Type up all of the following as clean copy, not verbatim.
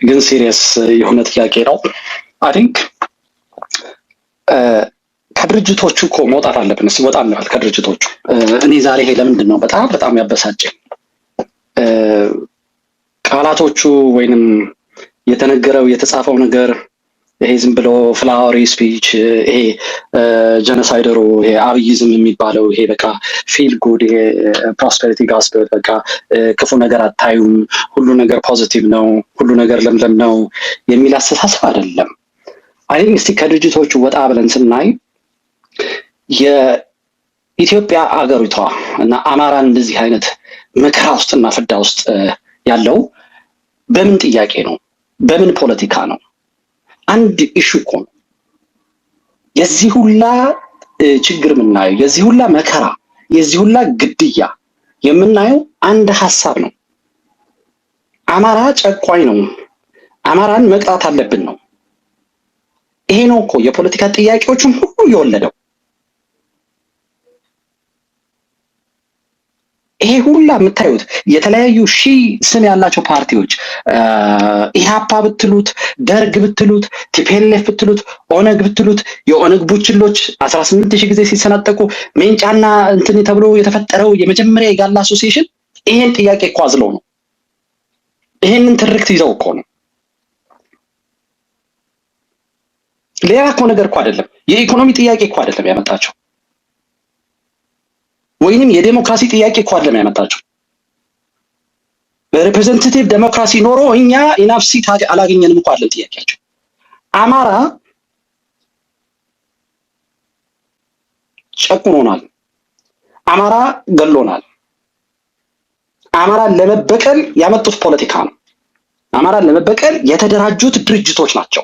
ግን ሲሪየስ የሆነ ጥያቄ ነው። አይ ቲንክ ከድርጅቶቹ እኮ መውጣት አለብን። እስኪ ወጣ እንበል ከድርጅቶቹ። እኔ ዛሬ ይሄ ለምንድን ነው በጣም ያበሳጨኝ ቃላቶቹ ወይንም የተነገረው የተጻፈው ነገር ይሄ ዝም ብሎ ፍላወሪ ስፒች ይሄ ጀኖሳይደሩ ይሄ አብይዝም የሚባለው ይሄ በቃ ፊል ጉድ ይሄ ፕሮስፐሪቲ ጋስፐል በቃ ክፉ ነገር አታዩም፣ ሁሉ ነገር ፖዚቲቭ ነው፣ ሁሉ ነገር ለምለም ነው የሚል አስተሳሰብ አይደለም። አይ ቲንክ እስቲ ከድርጅቶቹ ወጣ ብለን ስናይ የኢትዮጵያ አገሪቷ እና አማራን እንደዚህ አይነት መከራ ውስጥና ፍዳ ውስጥ ያለው በምን ጥያቄ ነው? በምን ፖለቲካ ነው? አንድ ኢሹ እኮ ነው። የዚህ ሁላ ችግር የምናየው የዚህ ሁላ መከራ የዚህ ሁላ ግድያ የምናየው አንድ ሀሳብ ነው። አማራ ጨቋኝ ነው፣ አማራን መቅጣት አለብን ነው። ይሄ ነው እኮ የፖለቲካ ጥያቄዎችን ሁሉ የወለደው። ይሄ ሁላ የምታዩት የተለያዩ ሺህ ስም ያላቸው ፓርቲዎች ኢህአፓ ብትሉት፣ ደርግ ብትሉት፣ ቲፒኤልኤፍ ብትሉት፣ ኦነግ ብትሉት፣ የኦነግ ቡችሎች 18,000 ጊዜ ሲሰነጠቁ ሜንጫና እንትን ተብሎ የተፈጠረው የመጀመሪያ የጋላ አሶሲዬሽን ይሄን ጥያቄ እኮ አዝለው ነው። ይሄንን ትርክት ይዘው እኮ ነው። ሌላ እኮ ነገር እኮ አይደለም። የኢኮኖሚ ጥያቄ እኮ አይደለም ያመጣቸው፣ ወይንም የዴሞክራሲ ጥያቄ እኮ አይደለም ያመጣቸው። በሪፕሬዘንታቲቭ ዴሞክራሲ ኖሮ እኛ ኢናፍ ሲት አላገኘንም እኮ አይደለም ጥያቄያቸው። አማራ ጨቁኖናል፣ አማራ ገሎናል። አማራን ለመበቀል ያመጡት ፖለቲካ ነው። አማራን ለመበቀል የተደራጁት ድርጅቶች ናቸው።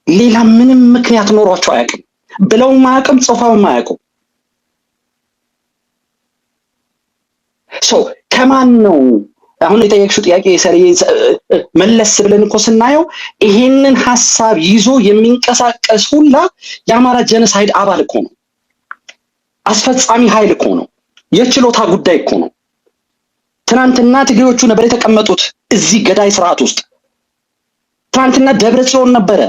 ሌላ ምንም ምክንያት ኖሯቸው አያውቅም። ብለውም አያውቅም፣ ጽፈውም አያውቁም። ከማን ነው አሁን የጠየቅሽው ጥያቄ? መለስ ብለን እኮ ስናየው ይሄንን ሐሳብ ይዞ የሚንቀሳቀስ ሁላ የአማራ ጀኖሳይድ አባል እኮ ነው። አስፈጻሚ ኃይል እኮ ነው። የችሎታ ጉዳይ እኮ ነው። ትናንትና ትግሬዎቹ ነበር የተቀመጡት እዚህ ገዳይ ስርዓት ውስጥ። ትናንትና ደብረጽዮን ነበረ።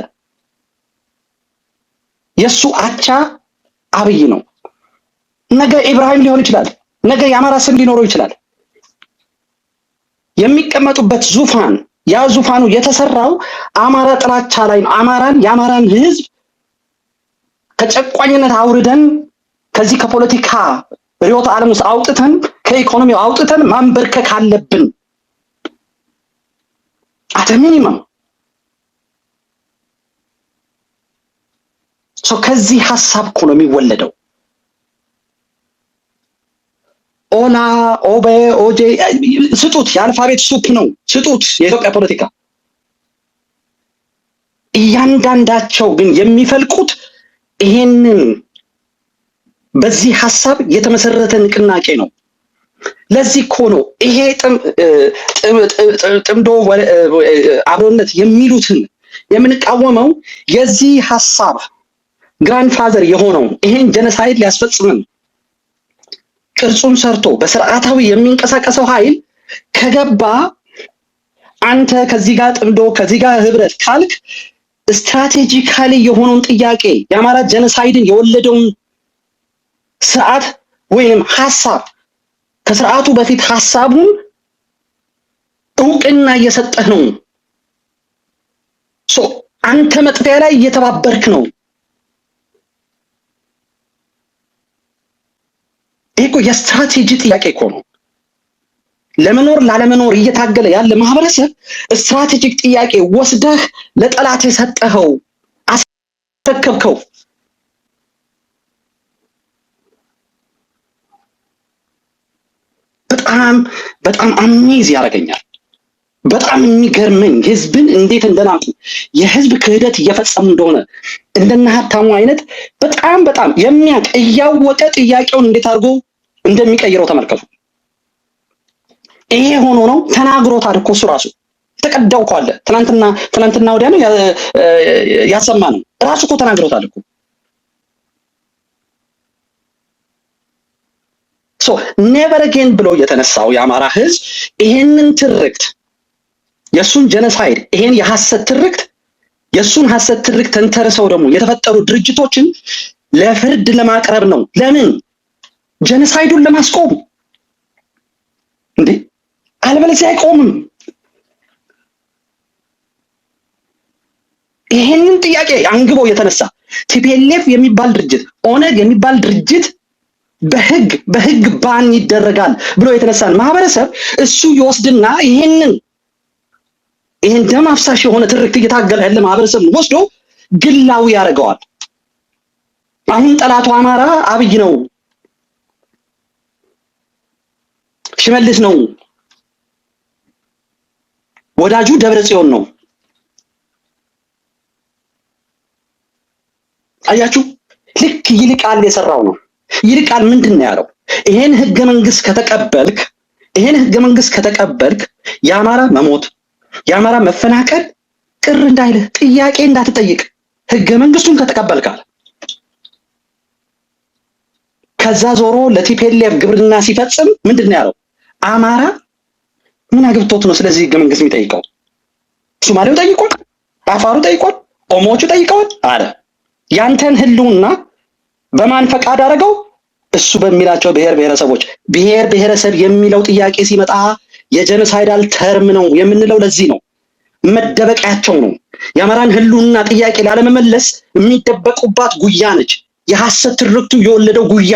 የሱ አቻ አብይ ነው። ነገ ኢብራሂም ሊሆን ይችላል። ነገ የአማራ ስም ሊኖረው ይችላል። የሚቀመጡበት ዙፋን ያ ዙፋኑ የተሰራው አማራ ጥላቻ ላይ ነው። የአማራን ህዝብ ከጨቋኝነት አውርደን ከዚህ ከፖለቲካ ርዕዮተ ዓለም ውስጥ አውጥተን ከኢኮኖሚው አውጥተን ማንበርከክ አለብን። አተ ሚኒመም ከዚህ ሐሳብ እኮ ነው የሚወለደው። ኦላ ኦቤ ኦጄ ስጡት፣ የአልፋቤት ሱፕ ነው ስጡት። የኢትዮጵያ ፖለቲካ እያንዳንዳቸው ግን የሚፈልቁት ይሄንን በዚህ ሐሳብ የተመሰረተ ንቅናቄ ነው። ለዚህ እኮ ነው ይሄ ጥምዶ አብሮነት የሚሉትን የምንቃወመው። የዚህ ሐሳብ ግራንድፋዘር የሆነው ይሄን ጀኖሳይድ ሊያስፈጽምን ቅርጹን ሰርቶ በስርዓታዊ የሚንቀሳቀሰው ኃይል ከገባ አንተ ከዚህ ጋር ጥምዶ ከዚህ ጋር ህብረት ካልክ ስትራቴጂካሊ የሆነውን ጥያቄ የአማራ ጀኖሳይድን የወለደውን ስርዓት ወይም ሐሳብ ከስርዓቱ በፊት ሐሳቡን እውቅና እየሰጠህ ነው። አንተ መጥፊያ ላይ እየተባበርክ ነው። ይሄ የስትራቴጂ ጥያቄ እኮ ነው። ለመኖር ላለመኖር እየታገለ ያለ ማህበረሰብ ስትራቴጂክ ጥያቄ ወስደህ ለጠላት የሰጠኸው አስረከብከው። በጣም አሜዝ ያደርገኛል። በጣም የሚገርመኝ ህዝብን እንዴት እንደናቁ የህዝብ ክህደት እየፈጸሙ እንደሆነ እንደነ ሀብታሙ አይነት በጣም የሚያውቅ እያወቀ ጥያቄውን እንዴት አድርጎ እንደሚቀይረው ተመልከቱ። ይሄ ሆኖ ነው ተናግሮታል እኮ እሱ ራሱ ተቀዳው እኮ አለ። ትናንትና ወዲያ ነው ያሰማ ነው ራሱ እኮ ተናግሮታል እኮ። ኔቨር አጌን ብሎ የተነሳው የአማራ ህዝብ ይሄንን ትርክት የሱን ጀነሳይድ ይሄን የሐሰት ትርክት የሱን ሐሰት ትርክት ተንተርሰው ደግሞ የተፈጠሩ ድርጅቶችን ለፍርድ ለማቅረብ ነው። ለምን? ጀነሳይዱን ለማስቆም እንዴ! አለበለዚያ አይቆምም። ይሄንን ጥያቄ አንግበው የተነሳ ቲፒኤልኤፍ የሚባል ድርጅት ኦነግ የሚባል ድርጅት በህግ ባን ይደረጋል ብሎ የተነሳን ማህበረሰብ እሱ ይወስድና ይሄን ደም አፍሳሽ የሆነ ትርክት እየታገለ ያለ ማህበረሰብ ወስዶ ግላዊ ያደርገዋል። አሁን ጠላቱ አማራ አብይ ነው፣ ሽመልስ ነው፣ ወዳጁ ደብረ ጽዮን ነው። አያችሁ፣ ልክ ይልቃል የሰራው ነው። ይልቃል ምንድን ነው ያለው? ይሄን ህገ መንግስት ከተቀበልክ የአማራ መሞት የአማራ መፈናቀል ቅር እንዳይልህ ጥያቄ እንዳትጠይቅ ህገ መንግስቱን ከተቀበልካል። ከዛ ዞሮ ለቲፒኤልኤፍ ግብርና ሲፈጽም ምንድን ነው ያለው? አማራ ምን አግብቶት ነው ስለዚህ ህገ መንግስት የሚጠይቀው? ሶማሌው ጠይቋል፣ አፋሩ ጠይቋል፣ ኦሞቹ ጠይቀዋል አለ። ያንተን ህልውና በማን ፈቃድ አደረገው? እሱ በሚላቸው ብሔር ብሔረሰብ የሚለው ጥያቄ ሲመጣ የጀኖሳይዳል ተርም ነው የምንለው ለዚህ ነው። መደበቂያቸው ነው። የአማራን ህልውና ጥያቄ ላለመመለስ የሚደበቁባት ጉያ ነች። የሐሰት ትርክቱ የወለደው ጉያ።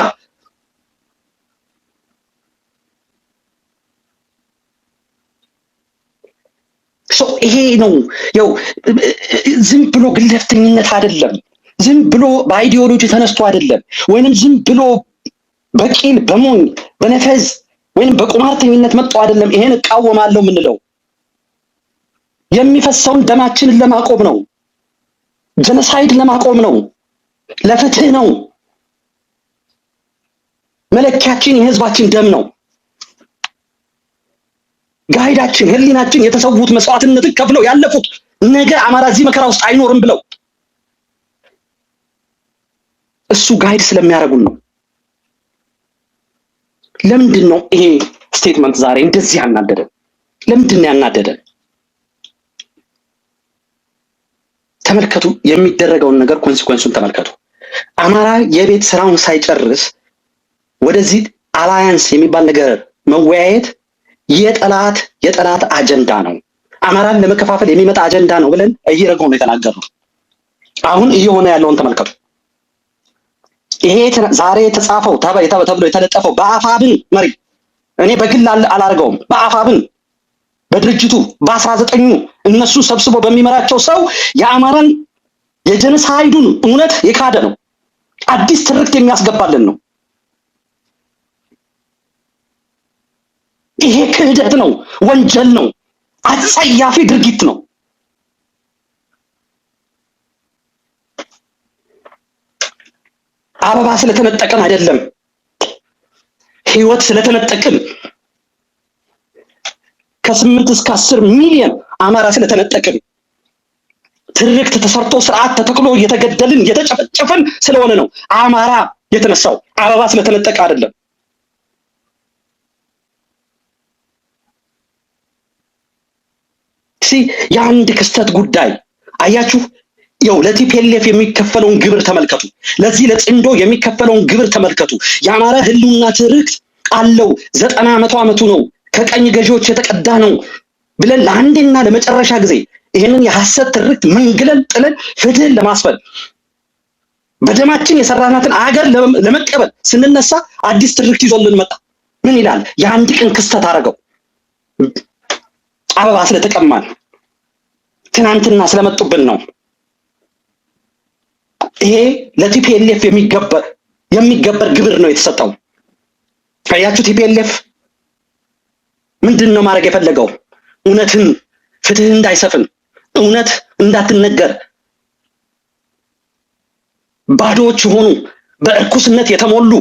ይሄ ነው ያው ዝም ብሎ ግለፍተኝነት አይደለም። ዝም ብሎ በአይዲዮሎጂ ተነስቶ አይደለም፣ ወይንም ዝም ብሎ በቂል በሞኝ በነፈዝ ወይንም በቁማርተኝነት መጥቶ አይደለም። ይሄን እቃወማለሁ የምንለው የሚፈሰውን ደማችንን ለማቆም ነው። ጀኖሳይድ ለማቆም ነው። ለፍትህ ነው። መለኪያችን የህዝባችን ደም ነው። ጋይዳችን ህሊናችን የተሰዉት መስዋዕትነትን ከፍለው ያለፉት ነገ አማራ እዚህ መከራ ውስጥ አይኖርም ብለው እሱ ጋይድ ስለሚያደርጉን ነው። ለምንድን ነው ይሄ ስቴትመንት ዛሬ እንደዚህ ያናደደ? ለምንድን ነው ያናደደ? ተመልከቱ፣ የሚደረገውን ነገር ኮንሲኩዌንሱን ተመልከቱ። አማራ የቤት ስራውን ሳይጨርስ ወደዚህ አላያንስ የሚባል ነገር መወያየት የጠላት አጀንዳ ነው። አማራን ለመከፋፈል የሚመጣ አጀንዳ ነው ብለን እየረገው ነው የተናገርነው። አሁን እየሆነ ያለውን ተመልከቱ። ይሄ ዛሬ የተጻፈው ተብሎ የተለጠፈው በአፋብን መሪ፣ እኔ በግል አላርገውም፣ በአፋብን በድርጅቱ በ19ኙ እነሱ ሰብስቦ በሚመራቸው ሰው የአማራን የጀኖሳይዱን እውነት የካደ ነው። አዲስ ትርክት የሚያስገባልን ነው። ይሄ ክህደት ነው፣ ወንጀል ነው፣ አጸያፊ ድርጊት ነው። አበባ ስለተነጠቀን አይደለም፣ ህይወት ስለተነጠቅን ከ8 እስከ 10 ሚሊዮን አማራ ስለተነጠቅን ትርክት ተሰርቶ ስርዓት ተተክሎ እየተገደልን እየተጨፈጨፈን ስለሆነ ነው አማራ የተነሳው። አበባ ስለተነጠቀ አይደለም። የአንድ ክስተት ጉዳይ አያችሁ። ያው ለቲፒኤልኤፍ የሚከፈለውን ግብር ተመልከቱ። ለዚህ ለጽንዶ የሚከፈለውን ግብር ተመልከቱ። የአማራ ህልውና ትርክት አለው 90 ዓመቱ ነው፣ ከቀኝ ገዢዎች የተቀዳ ነው ብለን ለአንዴና ለመጨረሻ ጊዜ ይሄንን የሐሰት ትርክት መንግለን ጥለን ፍትህን ለማስፈን በደማችን የሰራናትን አገር ለመቀበል ስንነሳ አዲስ ትርክት ይዞልን መጣ። ምን ይላል? የአንድ ቀን ክስተት አደረገው። አበባ ስለተቀማን ትናንትና ስለመጡብን ነው። ይሄ ለቲፒኤልኤፍ የሚገበር ግብር ነው የተሰጠው። አያችሁ፣ ቲፒኤልኤፍ ምንድን ነው ማድረግ የፈለገው? እውነትን ፍትህ እንዳይሰፍን፣ እውነት እንዳትነገር፣ ባዶዎች የሆኑ በእርኩስነት የተሞሉ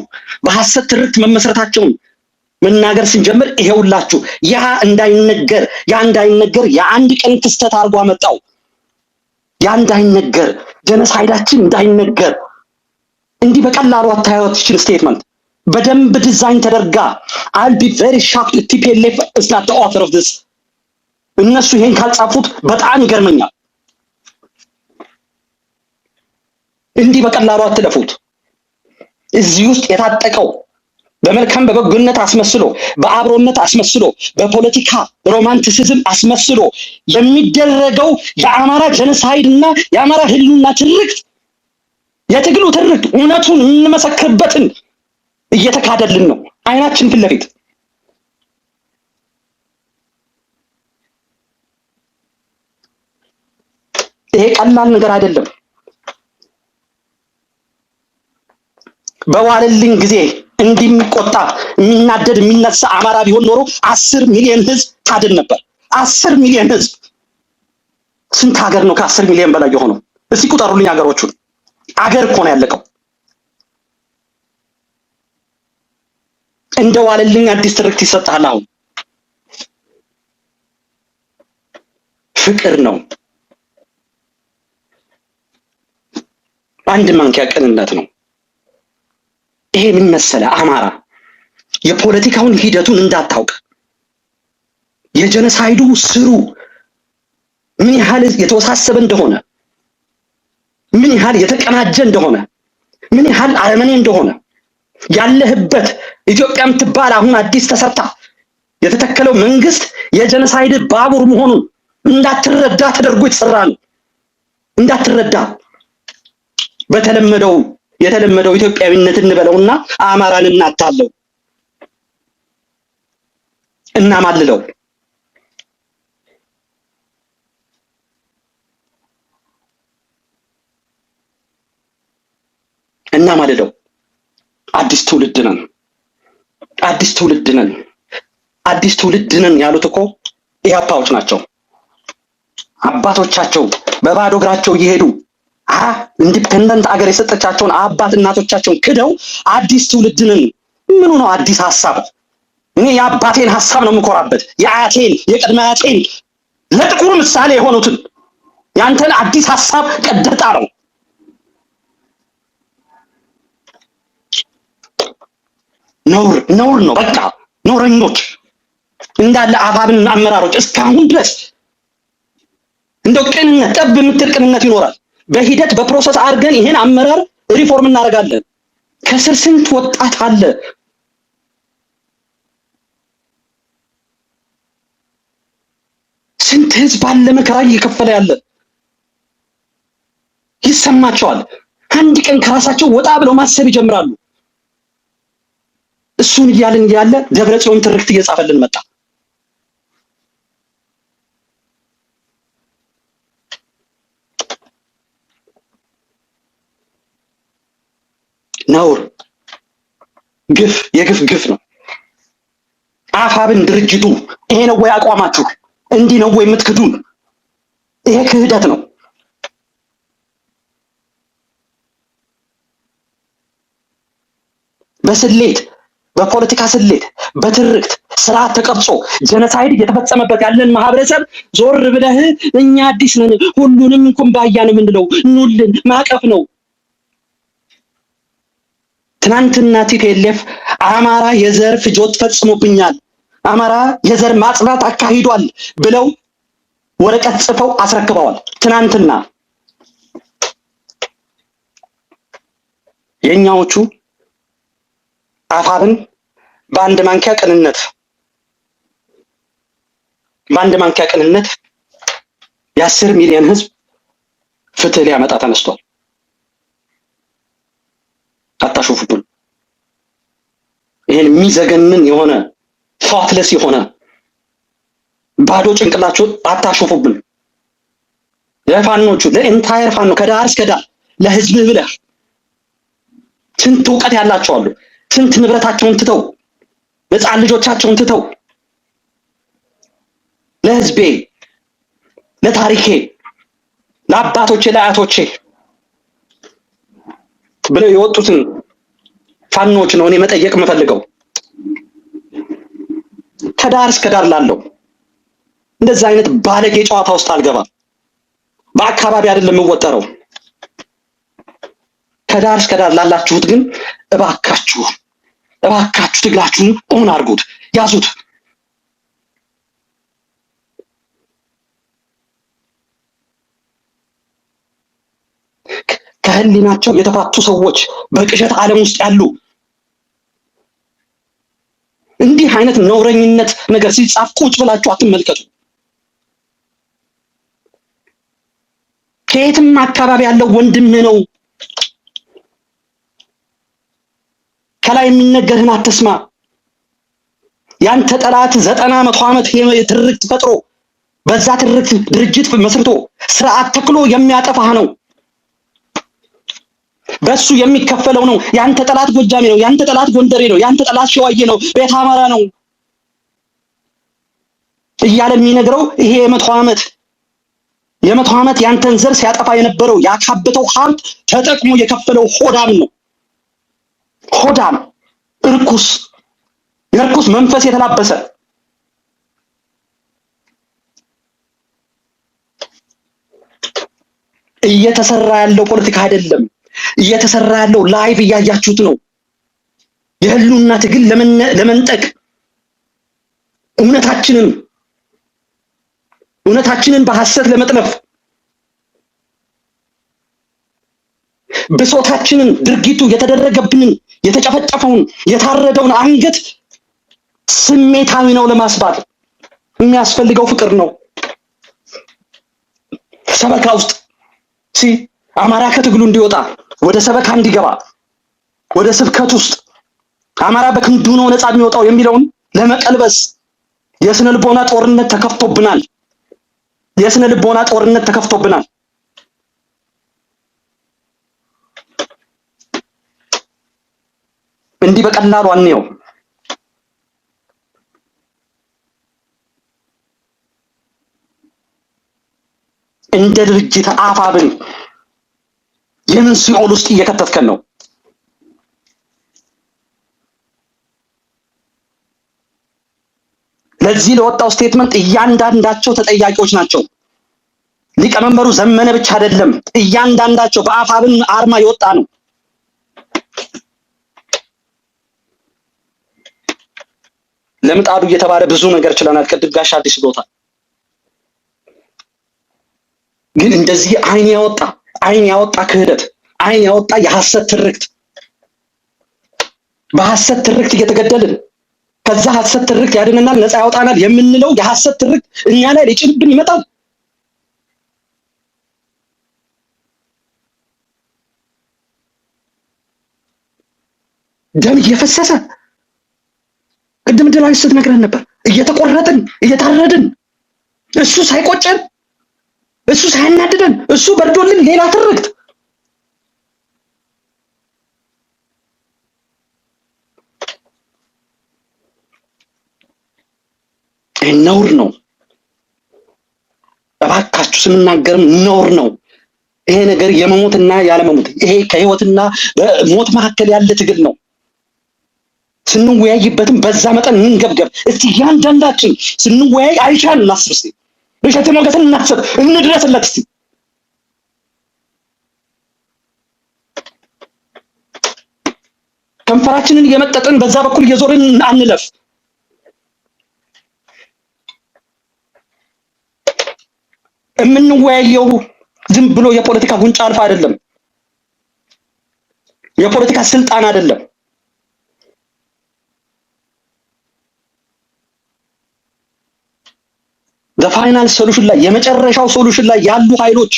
በሐሰት ትርክት መመስረታቸውን መናገር ስንጀምር ይሄውላችሁ ያ እንዳይነገር የአንድ ቀን ክስተት አድርጎ አመጣው። ያ እንዳይነገር ጀኖሳይዳችን እንዳይነገር እንዲህ በቀላሉ አታዩት። ይችን ስቴትመንት በደንብ ዲዛይን ተደርጋ I'll be very shocked if TPLF is not the author of this እነሱ ይሄን ካልጻፉት በጣም ይገርመኛል። እንዲህ በቀላሉ አትለፉት። እዚህ ውስጥ የታጠቀው በመልካም በበጎነት አስመስሎ በአብሮነት አስመስሎ በፖለቲካ ሮማንቲሲዝም አስመስሎ የሚደረገው የአማራ ጀነሳይድ እና የአማራ ህልውና ትርክት የትግሉ ትርክት እውነቱን እንመሰክርበትን እየተካደልን ነው አይናችን ፊት ለፊት። ይሄ ቀላል ነገር አይደለም። በዋለልኝ ጊዜ እንዲቆጣ የሚናደድ የሚነሳ አማራ ቢሆን ኖሮ 10 ሚሊዮን ህዝብ ታድን ነበር። 10 ሚሊዮን ህዝብ። ስንት ሀገር ነው ከ10 ሚሊዮን በላይ የሆነው? እስቲ ቁጠሩልኝ ሀገሮቹን። አገር እኮ ነው ያለቀው። እንደ ዋለልኝ አዲስ ትርክት ይሰጣል። አሁን ፍቅር ነው፣ አንድ ማንኪያ ቅንነት ነው። ይሄ ምን መሰለህ አማራ የፖለቲካውን ሂደቱን እንዳታውቅ የጀነሳይዱ ስሩ ምን ያህል የተወሳሰበ እንደሆነ ምን ያህል የተቀናጀ እንደሆነ ምን ያህል አረመኔ እንደሆነ ያለህበት ኢትዮጵያ የምትባል አሁን አዲስ ተሰርታ የተተከለው መንግስት የጀነሳይድ ባቡር መሆኑን እንዳትረዳ ተደርጎ የተሰራ ነው። እንዳትረዳ የተለመደው ኢትዮጵያዊነት እንበለውና አማራን እናታለው እናማልለው እናማልለው። አዲስ ትውልድ ነን፣ አዲስ ትውልድ ነን፣ አዲስ ትውልድ ነን ያሉት እኮ ኢህአፓዎች ናቸው። አባቶቻቸው በባዶ እግራቸው እየሄዱ ኢንዲፔንደንት አገር የሰጠቻቸውን አባት እናቶቻቸውን ክደው አዲስ ትውልድ ነን። ምኑ ነው አዲስ ሐሳብ? እኔ የአባቴን ሐሳብ ነው የምኮራበት፣ የአያቴን የቅድመ አያቴን ለጥቁር ምሳሌ የሆኑትን። ያንተን አዲስ ሐሳብ ቀደጣ ነው። ነውር ነው። በቃ ኖረኞች እንዳለ አባብን አመራሮች እስካሁን ድረስ እንደው ቅንነት ጠብ የምትል ቅንነት ይኖራል። በሂደት በፕሮሰስ አድርገን ይሄን አመራር ሪፎርም እናደርጋለን። ከስር ስንት ወጣት አለ፣ ስንት ህዝብ አለ መከራ እየከፈለ ያለ። ይሰማቸዋል። አንድ ቀን ከራሳቸው ወጣ ብለው ማሰብ ይጀምራሉ። እሱን እያልን እያለ ደብረጽዮን ትርክት እየጻፈልን መጣ። ነውር፣ ግፍ፣ የግፍ ግፍ ነው። አፋብን ድርጅቱ ይሄ ነው ወይ አቋማችሁ? እንዲህ ነው ወይ የምትክዱን? ይሄ ክህደት ነው። በስሌት በፖለቲካ ስሌት በትርክት ስርዓት ተቀርጾ ጀነሳይድ እየተፈጸመበት ያለን ማህበረሰብ ዞር ብለህ እኛ አዲስ ነን ሁሉንም እንኳን ባያን የምንለው ኑልን ማቀፍ ነው። ትናንትና ቲፒኤልኤፍ አማራ የዘር ፍጆት ፈጽሞብኛል፣ አማራ የዘር ማጽዳት አካሂዷል ብለው ወረቀት ጽፈው አስረክበዋል። ትናንትና የኛዎቹ አፋብን በአንድ ማንኪያ ቅንነት የ10 ሚሊዮን ህዝብ ፍትህ ሊያመጣ ተነስቷል። አታሾፉብን። ይሄን የሚዘገንን የሆነ ፋትለስ የሆነ ባዶ ጭንቅላችሁ አታሾፉብን። ለፋኖቹ ለኢንታየር ፋኖ ከዳር እስከ ዳር ለህዝብ ብለህ ስንት እውቀት ያላቸው አሉ። ስንት ንብረታቸውን ትተው ህፃን ልጆቻቸውን ትተው ለህዝቤ፣ ለታሪኬ፣ ለአባቶቼ፣ ለአያቶቼ ብለው የወጡትን ፋኖች ነው እኔ መጠየቅ የምፈልገው። ከዳር እስከ ዳር ላለው እንደዛ አይነት ባለጌ ጨዋታ ውስጥ አልገባም። በአካባቢ አይደለም የምወጠረው። ከዳር እስከ ዳር ላላችሁት ግን እባካችሁ ትግላችሁን ኦን አድርጉት፣ ያዙት። ከህሊናቸው የተፋቱ ሰዎች በቅዠት ዓለም ውስጥ ያሉ እንዲህ አይነት ነውረኝነት ነገር ሲጻፍ ቁጭ ብላችሁ አትመልከቱ። ከየትም አካባቢ ያለው ወንድምህ ነው። ከላይ የሚነገርህን አትስማ። ያንተ ጠላት 90 ዓመት ትርክት ፈጥሮ በዛ ትርክት ድርጅት መስርቶ ስርዓት ተክሎ የሚያጠፋህ ነው። በሱ የሚከፈለው ነው። ያንተ ጠላት ጎጃሜ ነው፣ ያንተ ጠላት ጎንደሬ ነው፣ ያንተ ጠላት ሸዋዬ ነው፣ ቤተ አማራ ነው እያለ የሚነግረው ይሄ የመቶ ዓመት ያንተን ዘር ሲያጠፋ የነበረው ያካበተው ሀብት ተጠቅሞ የከፈለው ሆዳም ነው። ሆዳም እርኩስ፣ የርኩስ መንፈስ የተላበሰ እየተሰራ ያለው ፖለቲካ አይደለም። እየተሰራ ያለው ላይቭ እያያችሁት ነው። የህልውና ትግል ለመንጠቅ እውነታችንን በሐሰት ለመጥለፍ ብሶታችንን፣ ድርጊቱ የተደረገብንን፣ የተጨፈጨፈውን፣ የታረደውን አንገት ስሜታዊ ነው ለማስባል የሚያስፈልገው ፍቅር ነው። ሰበካ ውስጥ አማራ ከትግሉ እንዲወጣ ወደ ሰበካ እንዲገባ ወደ ስብከት ውስጥ አማራ በክንዱ ነው ነፃ የሚወጣው የሚለውን ለመቀልበስ የስነ ልቦና ጦርነት ተከፍቶብናል። እንዲህ በቀላሉ አንየው። እንደ ድርጅት አፋብን የምን ሲኦል ውስጥ እየከተትከን ነው? ለዚህ ለወጣው ስቴትመንት እያንዳንዳቸው ተጠያቂዎች ናቸው። ሊቀመንበሩ ዘመነ ብቻ አይደለም፣ እያንዳንዳቸው በአፋብን አርማ የወጣ ነው። ለምጣዱ እየተባለ ብዙ ነገር ችለናል። ቅድም ጋሽ አዲስ ብሎታል። ግን እንደዚህ አይን ያወጣ ክህደት፣ አይን ያወጣ የሐሰት ትርክት፣ በሐሰት ትርክት እየተገደልን ከዛ ሐሰት ትርክት ያድነናል፣ ነፃ ያወጣናል የምንለው የሐሰት ትርክት እኛ ላይ ሊጭንብን ይመጣል። ደም እየፈሰሰ ቅድም ድላዊ ስትነግረን ነበር። እየተቆረጥን እየታረድን እሱ ሳይቆጨን እሱ ሳያናድደን እሱ በርዶልን ሌላ ትርክት። ነውር ነው። እባካችሁ ስንናገርም ነውር ነው። ይሄ ነገር የመሞትና ያለመሞት፣ ይሄ ከህይወትና በሞት መካከል ያለ ትግል ነው። ስንወያይበትም በዛ መጠን እንገብገብ። እስቲ እያንዳንዳችን ስንወያይ አይሻን እናስብ። እስቲ እሸት ሞገስን እናስብ፣ እንድረስለት። እስቲ ከንፈራችንን እየመጠጥን በዛ በኩል እየዞርን አንለፍ። የምንወያየው ዝም ብሎ የፖለቲካ ጉንጫ አልፋ አይደለም፣ የፖለቲካ ስልጣን አይደለም። ፋይናል ሶሉሽን ላይ የመጨረሻው ሶሉሽን ላይ ያሉ ኃይሎች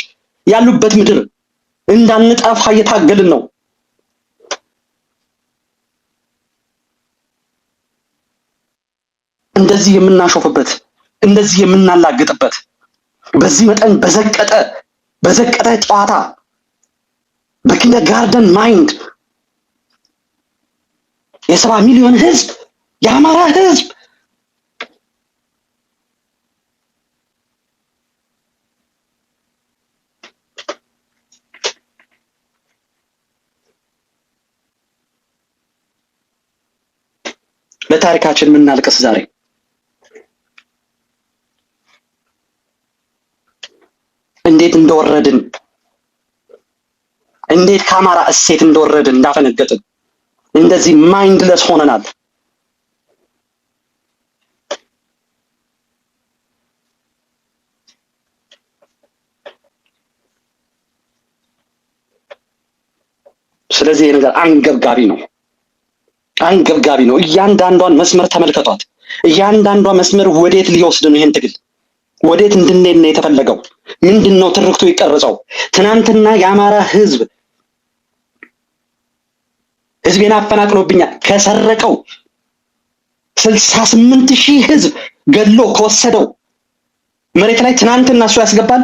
ያሉበት ምድር እንዳንጠፋ እየታገልን ነው። እንደዚህ የምናሾፍበት፣ እንደዚህ የምናላግጥበት፣ በዚህ መጠን በዘቀጠ ጨዋታ በኪንደርጋርተን ማይንድ የ70 ሚሊዮን ህዝብ የአማራ ህዝብ ለታሪካችን የምናልቅስ ዛሬ እንዴት እንደወረድን፣ እንዴት ከአማራ እሴት እንደወረድን እንዳፈነገጥን፣ እንደዚህ ማይንድለስ ሆነናል። ስለዚህ ይሄ ነገር አንገብጋቢ ነው። እያንዳንዷን መስመር ተመልከቷት። እያንዳንዷ መስመር ወዴት ሊወስድ ነው? ይሄን ትግል ወዴት እንድንሄድ ነው የተፈለገው? ምንድነው ትርክቱ ይቀርጸው? ትናንትና የአማራ ህዝቤን አፈናቅሎብኛል ከሰረቀው 68,000 ህዝብ ገሎ ከወሰደው መሬት ላይ ትናንትና እሱ ያስገባል።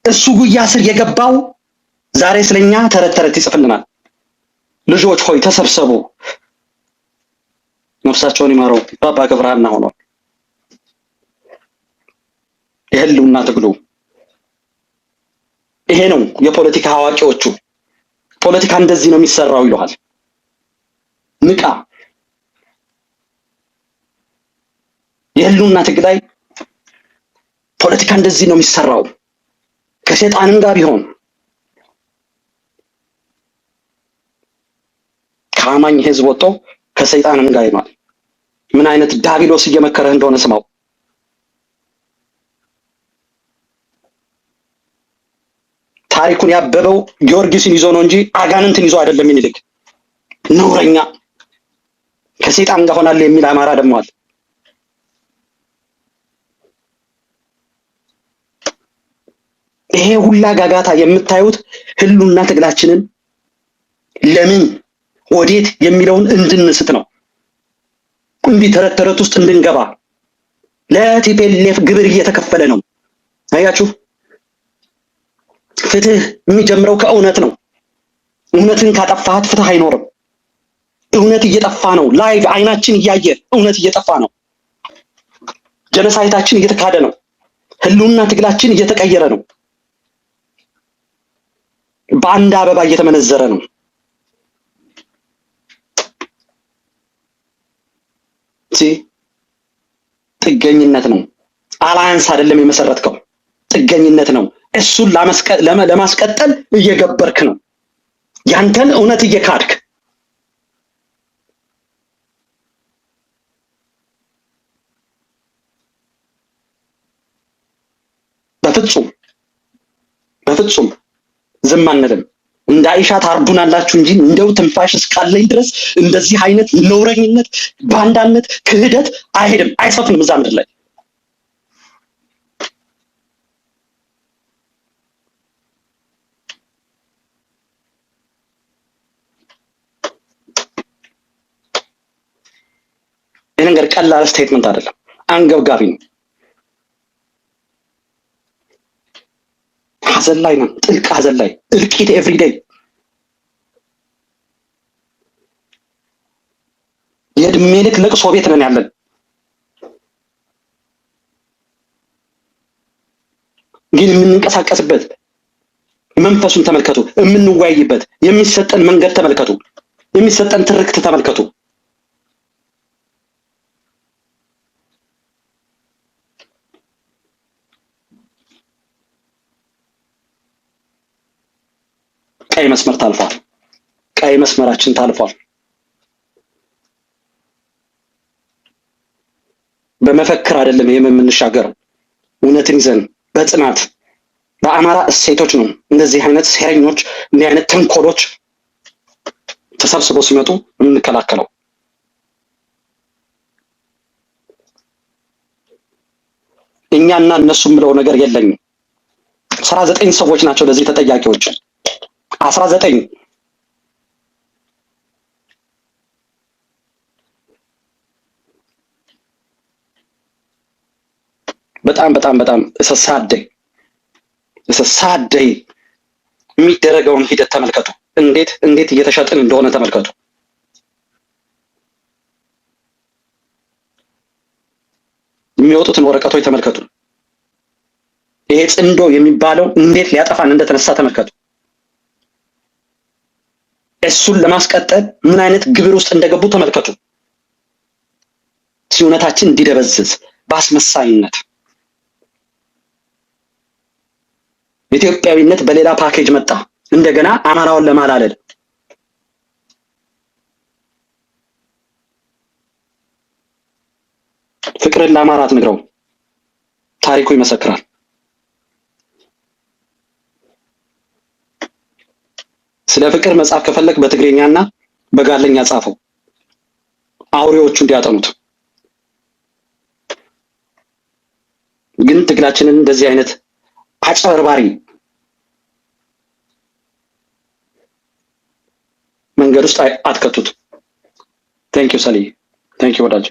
እሱ ጉያ ስር የገባው ዛሬ ስለኛ ተረት ተረት ይጽፍልናል። ልጆች ሆይ ተሰብሰቡ፣ ነፍሳቸውን ይማረው ባባ ገብረሃና ሆኗል። የህልውና ትግሉ ይሄ ነው። የፖለቲካ አዋቂዎቹ ፖለቲካ እንደዚህ ነው የሚሰራው ይለዋል። ንቃ። የህልውና ትግል ላይ ፖለቲካ እንደዚህ ነው የሚሰራው። ከሰይጣንም ጋር ቢሆን ከአማኝ ህዝብ ወጥቶ ከሰይጣንም ጋር ይማል። ምን አይነት ዳቢሎስ እየመከረህ እንደሆነ ስማው። ታሪኩን ያበበው ጊዮርጊስን ይዞ ነው እንጂ አጋንንትን ይዞ አይደለም። ምኒልክ ነውረኛ ከሰይጣን ጋር ሆናለሁ የሚል አማራ ደግሞ አለ። ይሄ ሁላ ጋጋታ የምታዩት ህልውና ትግላችንን ለምን ወዴት የሚለውን እንድንስት ነው። እንዲህ ተረት ተረት ውስጥ እንድንገባ ለቲፒኤልኤፍ ግብር እየተከፈለ ነው። አያችሁ፣ ፍትህ የሚጀምረው ከእውነት ነው። እውነትን ካጠፋት ፍትህ አይኖርም። እውነት እየጠፋ ነው። ላይቭ አይናችን እያየ እውነት እየጠፋ ነው። ጀነሳይታችን እየተካደ ነው። ህልውና ትግላችን እየተቀየረ ነው። በአንድ አበባ እየተመነዘረ ነው። ጥገኝነት ነው። አላያንስ አይደለም የመሰረትከው፣ ጥገኝነት ነው። እሱን ለማስቀጠል እየገበርክ ነው። ያንተን እውነት እየካድክ በፍጹም ዝም አንልም። እንደ አይሻ ታርዱናላችሁ እንጂ እንደው ትንፋሽ እስካለኝ ድረስ እንደዚህ አይነት ነውረኝነት፣ ባንዳነት፣ ክህደት አይሄድም፣ አይሰፍንም እዛ ምድር ላይ። ይህ ነገር ቀላል ስቴትመንት አይደለም፣ አንገብጋቢ ነው። ሀዘን ላይ ነው፣ ጥልቅ ሀዘን ላይ፣ እልቂት ኤቭሪዴይ። የእድሜ ልክ ለቅሶ ቤት ነን ያለን። ግን የምንንቀሳቀስበት መንፈሱን ተመልከቱ፣ የምንወያይበት የሚሰጠን መንገድ ተመልከቱ፣ የሚሰጠን ትርክት ተመልከቱ። ቀይ መስመር ታልፏል። ቀይ መስመራችን ታልፏል። በመፈክር አይደለም ይሄም የምንሻገረው፣ እውነትን ይዘን በጽናት በአማራ እሴቶች ነው። እንደዚህ አይነት ሴረኞች፣ እንዲህ አይነት ተንኮሎች ተሰብስበው ሲመጡ የምንከላከለው። እኛና እነሱ የምለው ነገር የለኝም። 19 ሰዎች ናቸው ለዚህ ተጠያቂዎች። 19 በጣም እሰሳደይ የሚደረገውን ሂደት ተመልከቱ። እንዴት እየተሸጥን እንደሆነ ተመልከቱ። የሚወጡትን ወረቀቶች ተመልከቱ። ይሄ ጽንዶ የሚባለው እንዴት ሊያጠፋን እንደተነሳ ተመልከቱ። እሱን ለማስቀጠል ምን አይነት ግብር ውስጥ እንደገቡ ተመልከቱ። እውነታችን እንዲደበዝዝ በአስመሳይነት ኢትዮጵያዊነት በሌላ ፓኬጅ መጣ። እንደገና አማራውን ለማላለል ፍቅርን ለአማራ አትንግረው፣ ታሪኩ ይመሰክራል። ስለ ፍቅር መጽሐፍ ከፈለክ በትግርኛና በጋለኛ ጻፈው፣ አውሬዎቹ እንዲያጠኑት። ግን ትግላችንን እንደዚህ አይነት አጭበርባሪ መንገድ ውስጥ አትከቱት። ቴንክ ዩ ሰሊ፣ ቴንክ ዩ ወዳጅ።